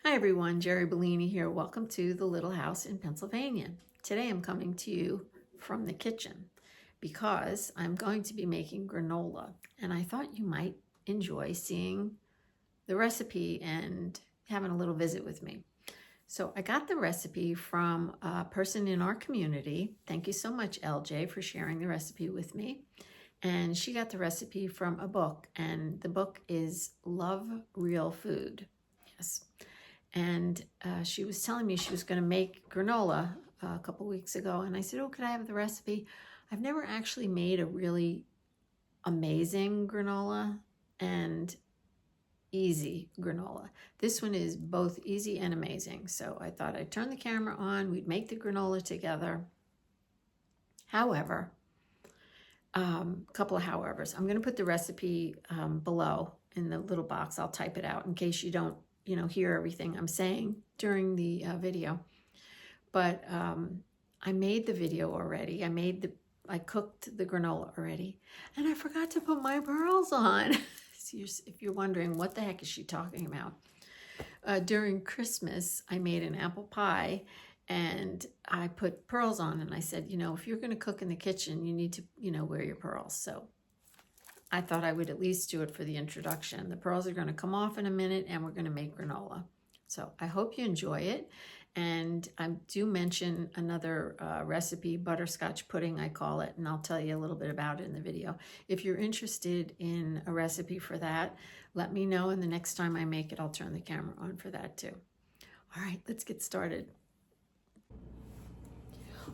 Hi everyone, Jerry Bellini here. Welcome to the Little House in Pennsylvania. Today I'm coming to you from the kitchen because I'm going to be making granola, and I thought you might enjoy seeing the recipe and having a little visit with me. So I got the recipe from a person in our community. Thank you so much, LJ, for sharing the recipe with me. And she got the recipe from a book, and the book is Love Real Food. Yes. And she was telling me she was going to make granola a couple weeks ago. And I said, oh, could I have the recipe? I've never actually made a really amazing granola and easy granola. This one is both easy and amazing. So I thought I'd turn the camera on. We'd make the granola together. However, a couple of howevers. I'm going to put the recipe below in the little box. I'll type it out in case you don't hear everything I'm saying during the video. But I made the video already. I cooked the granola already, and I forgot to put my pearls on. So if you're wondering what the heck is she talking about, during Christmas I made an apple pie, and I put pearls on, and I said, if you're going to cook in the kitchen, you need to, wear your pearls. So I thought I would at least do it for the introduction. The pearls are going to come off in a minute, and we're going to make granola. So I hope you enjoy it. And I do mention another recipe, butterscotch pudding, I call it, and I'll tell you a little bit about it in the video. If you're interested in a recipe for that, let me know, and the next time I make it, I'll turn the camera on for that too. All right, let's get started.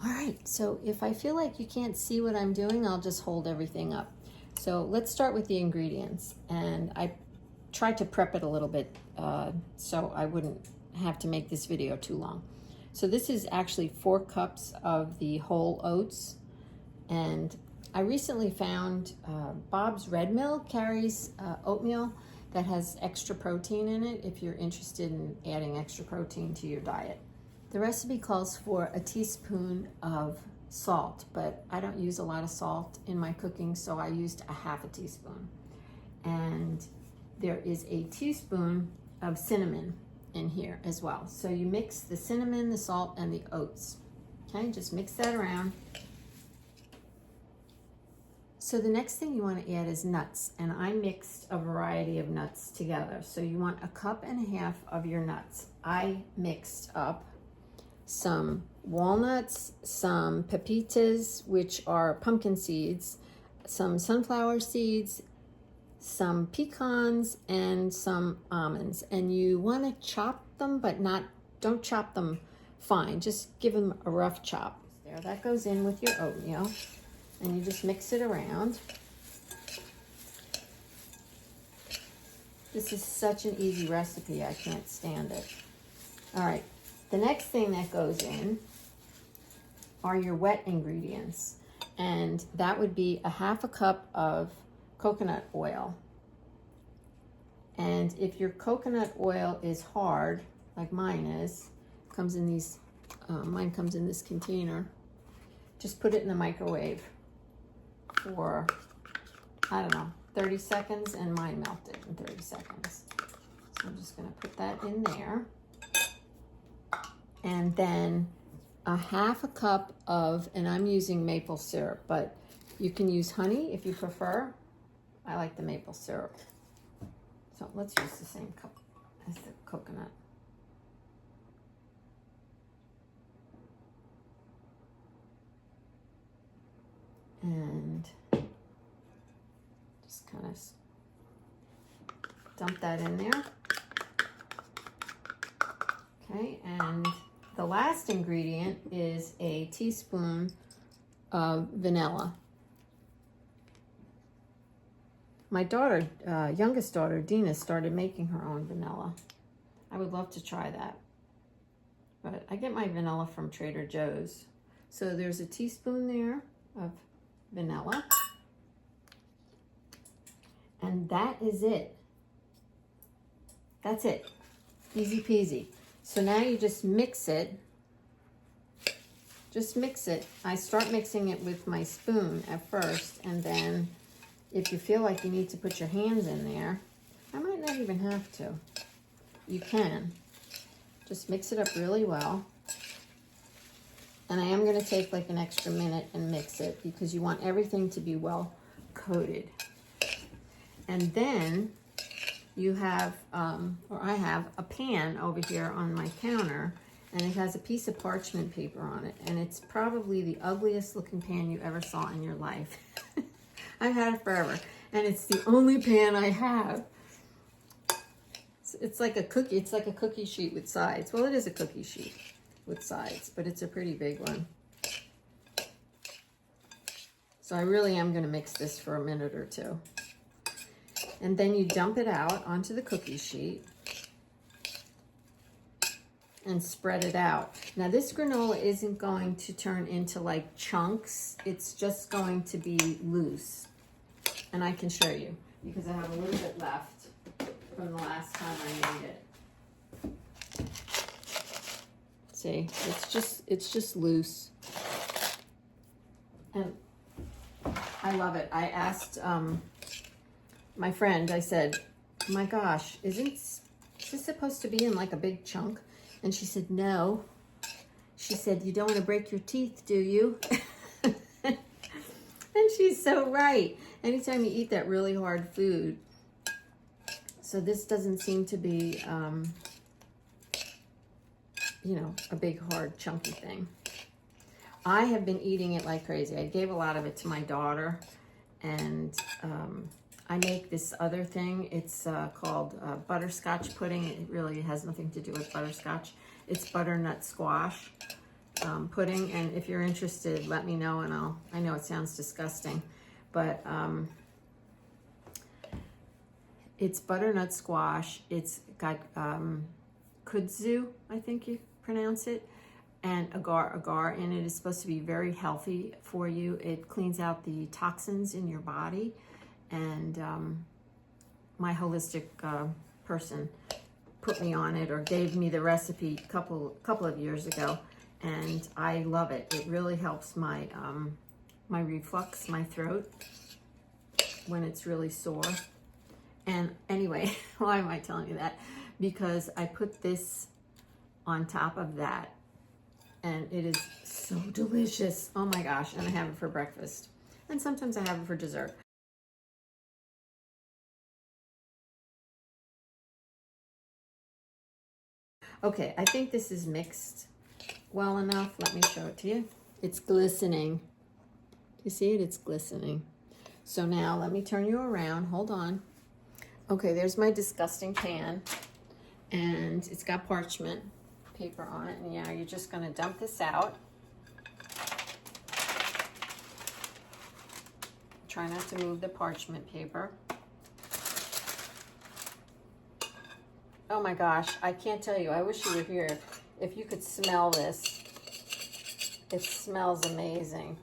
All right, so if I feel like you can't see what I'm doing, I'll just hold everything up. So let's start with the ingredients, and I tried to prep it a little bit so I wouldn't have to make this video too long. So this is actually 4 cups of the whole oats, and I recently found Bob's Red Mill carries oatmeal that has extra protein in it if you're interested in adding extra protein to your diet. The recipe calls for a teaspoon of salt, but I don't use a lot of salt in my cooking, so I used a half a teaspoon. And there is a teaspoon of cinnamon in here as well. So you mix the cinnamon, the salt, and the oats. Okay, just mix that around. So the next thing you want to add is nuts, and I mixed a variety of nuts together. So you want 1.5 cups of your nuts. I mixed up some walnuts, some pepitas, which are pumpkin seeds, some sunflower seeds, some pecans, and some almonds. And you want to chop them, but don't chop them fine. Just give them a rough chop. There, that goes in with your oatmeal, and you just mix it around. This is such an easy recipe, I can't stand it. All right, the next thing that goes in are your wet ingredients, and that would be 1/2 cup of coconut oil. And if your coconut oil is hard, like mine is, comes in these, mine comes in this container, just put it in the microwave for, I don't know, 30 seconds, and mine melted in 30 seconds. So I'm just gonna put that in there. And then 1/2 cup of, and I'm using maple syrup, but you can use honey if you prefer. I like the maple syrup. So let's use the same cup as the coconut. And just kind of dump that in there. Okay, and the last ingredient is a teaspoon of vanilla. My daughter, youngest daughter, Dina, started making her own vanilla. I would love to try that. But I get my vanilla from Trader Joe's. So there's a teaspoon there of vanilla. And that is it. That's it. Easy peasy. So now you just mix it. Just mix it. I start mixing it with my spoon at first, and then if you feel like you need to put your hands in there, I might not even have to. You can. Just mix it up really well. And I am going to take like an extra minute and mix it because you want everything to be well coated. And then you have, or I have a pan over here on my counter, and it has a piece of parchment paper on it. And it's probably the ugliest looking pan you ever saw in your life. I've had it forever. And it's the only pan I have. It's like a cookie. It's like a cookie sheet with sides. Well, it is a cookie sheet with sides, but it's a pretty big one. So I really am going to mix this for a minute or two. And then you dump it out onto the cookie sheet and spread it out. Now this granola isn't going to turn into like chunks. It's just going to be loose. And I can show you because I have a little bit left from the last time I made it. See, it's just loose. And I love it. I asked my friend, I said, my gosh, is this supposed to be in like a big chunk? And she said, no. She said, you don't want to break your teeth, do you? And she's so right. Anytime you eat that really hard food. So this doesn't seem to be, you know, a big, hard, chunky thing. I have been eating it like crazy. I gave a lot of it to my daughter, and I make this other thing. It's called butterscotch pudding. It really has nothing to do with butterscotch. It's butternut squash pudding, and if you're interested, let me know, and I know it sounds disgusting, but it's butternut squash. It's got kudzu, I think you pronounce it, and agar in it. Is supposed to be very healthy for you. It cleans out the toxins in your body. And my holistic person put me on it, or gave me the recipe a couple of years ago, and I love it. It really helps my my reflux, my throat, when it's really sore. And anyway, why am I telling you that? Because I put this on top of that, and it is so delicious. Oh my gosh, and I have it for breakfast. And sometimes I have it for dessert. Okay, I think this is mixed well enough. Let me show it to you. It's glistening. You see it? It's glistening. So now let me turn you around. Hold on. Okay, there's my disgusting pan, and it's got parchment paper on it. And yeah, you're just going to dump this out. Try not to move the parchment paper. Oh my gosh, I can't tell you. I wish you were here. If you could smell this. It smells amazing.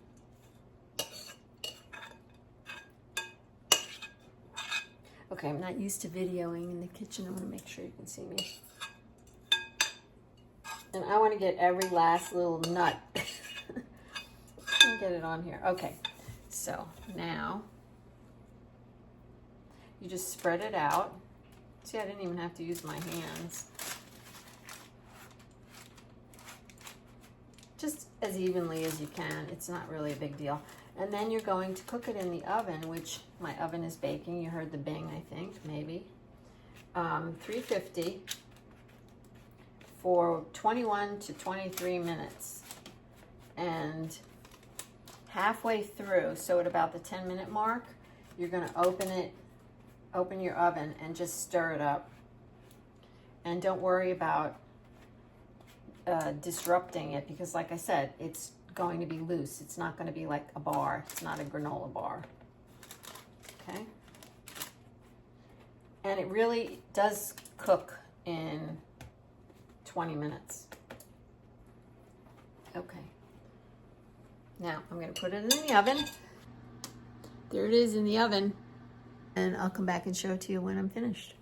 Okay, I'm not used to videoing in the kitchen. I want to make sure you can see me. And I want to get every last little nut. Get it on here. Okay, so now you just spread it out. See, I didn't even have to use my hands. Just as evenly as you can. It's not really a big deal. And then you're going to cook it in the oven, which my oven is baking. You heard the bing, I think, maybe. 350 for 21 to 23 minutes. And halfway through, so at about the 10-minute mark, you're going to open your oven and just stir it up. And don't worry about disrupting it, because like I said, it's going to be loose. It's not going to be like a bar. It's not a granola bar. Okay? And it really does cook in 20 minutes. Okay. Now I'm going to put it in the oven. There it is in the oven. And I'll come back and show it to you when I'm finished.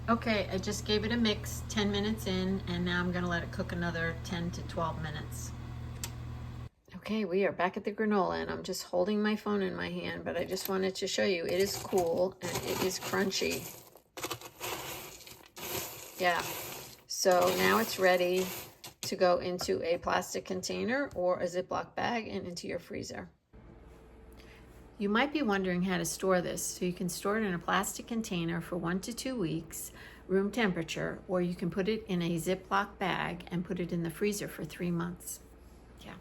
Okay, I just gave it a mix, 10 minutes in, and now I'm gonna let it cook another 10 to 12 minutes. Okay, we are back at the granola, and I'm just holding my phone in my hand, but I just wanted to show you it is cool and it is crunchy. Yeah, So now it's ready to go into a plastic container or a Ziploc bag and into your freezer. You might be wondering how to store this. So you can store it in a plastic container for 1 to 2 weeks, room temperature, or you can put it in a Ziploc bag and put it in the freezer for 3 months. Yeah,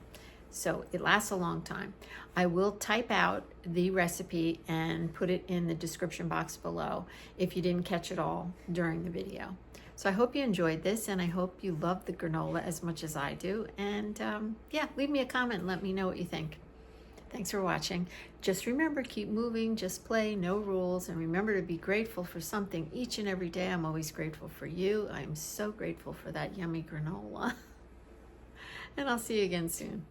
so it lasts a long time. I will type out the recipe and put it in the description box below if you didn't catch it all during the video. So I hope you enjoyed this, and I hope you love the granola as much as I do. And yeah, leave me a comment and let me know what you think. Thanks for watching. Just remember, keep moving, just play, no rules, and remember to be grateful for something each and every day. I'm always grateful for you. I'm so grateful for that yummy granola. And I'll see you again soon.